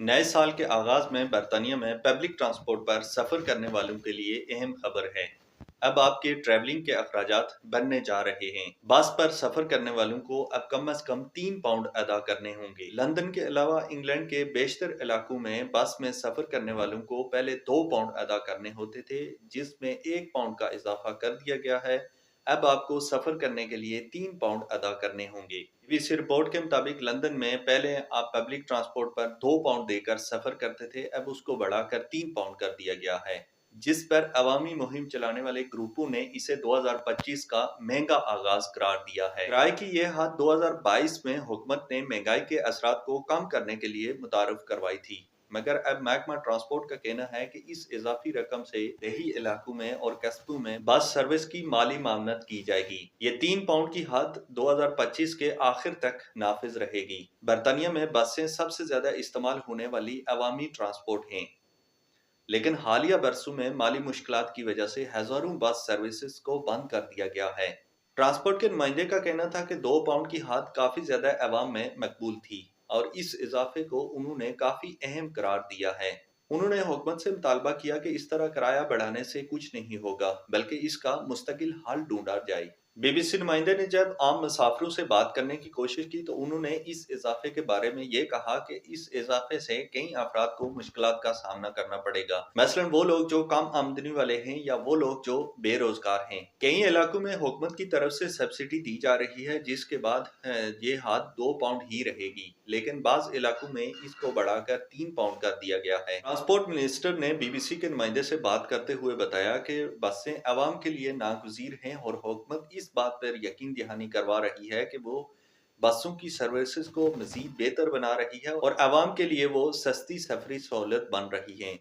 नए साल के आगाज में बर्तानिया में पब्लिक ट्रांसपोर्ट पर सफ़र करने वालों के लिए अहम खबर है। अब आपके ट्रैवलिंग के अखराजात बनने जा रहे हैं। बस पर सफ़र करने वालों को अब कम से कम 3 पाउंड अदा करने होंगे। लंदन के अलावा इंग्लैंड के बेशतर इलाकों में बस में सफ़र करने वालों को पहले 2 पाउंड अदा करने होते थे, जिसमें 1 पाउंड का इजाफा कर दिया गया है। अब आपको सफ़र करने के लिए 3 पाउंड अदा करने होंगे। बीबीसी रिपोर्ट के मुताबिक लंदन में पहले आप पब्लिक ट्रांसपोर्ट पर 2 पाउंड देकर सफ़र करते थे, अब उसको बढ़ाकर 3 पाउंड कर दिया गया है, जिस पर अवामी मुहिम चलाने वाले ग्रुपों ने इसे 2025 का महंगा आगाज करार दिया है। किराए की यह हद 2022 में हुकूमत ने महंगाई के असरात को कम करने के लिए मुतारफ करवाई थी, मगर अब महकमा ट्रांसपोर्ट का कहना है कि इस इजाफी रकम से देही इलाकों में और कस्बों में बस सर्विस की माली मामनत की जाएगी। ये 3 पाउंड की हद 2025 के आखिर तक नाफिज रहेगी। बर्तानिया में बसें सबसे ज्यादा इस्तेमाल होने वाली अवामी ट्रांसपोर्ट हैं, लेकिन हालिया बरसों में माली मुश्किलात की वजह से हजारों बस सर्विसेज को बंद कर दिया गया है। ट्रांसपोर्ट के नुमाइंदे का कहना था कि 2 पाउंड की हद काफी ज्यादा अवाम में मकबूल थी और इस इजाफे को उन्होंने काफी अहम करार दिया है। उन्होंने हुकूमत से मुतालबा किया कि इस तरह किराया बढ़ाने से कुछ नहीं होगा, बल्कि इसका मुस्तकिल हल ढूंढा जाए। बीबीसी नुमाइंदे ने जब आम मुसाफिरों से बात करने की कोशिश की तो उन्होंने इस इजाफे के बारे में ये कहा कि इस इजाफे से कई अफराद को मुश्किलात का सामना करना पड़ेगा, मसलन वो लोग जो कम आमदनी वाले हैं या वो लोग जो बेरोजगार हैं। कई इलाकों में हुकूमत की तरफ से सब्सिडी दी जा रही है, जिसके बाद ये हद 2 पाउंड ही रहेगी, लेकिन बाज इलाकों में इसको बढ़ाकर 3 पाउंड कर दिया गया है। ट्रांसपोर्ट मिनिस्टर ने बीबीसी के नुमाइंदे से बात करते हुए बताया कि बसें अवाम के लिए नागुज़ीर हैं और हुकूमत इस बात पर यकीन दहानी करवा रही है कि वो बसों की सर्विसेज को मजीद बेहतर बना रही है और अवाम के लिए वो सस्ती सफरी सहूलत बन रही हैं।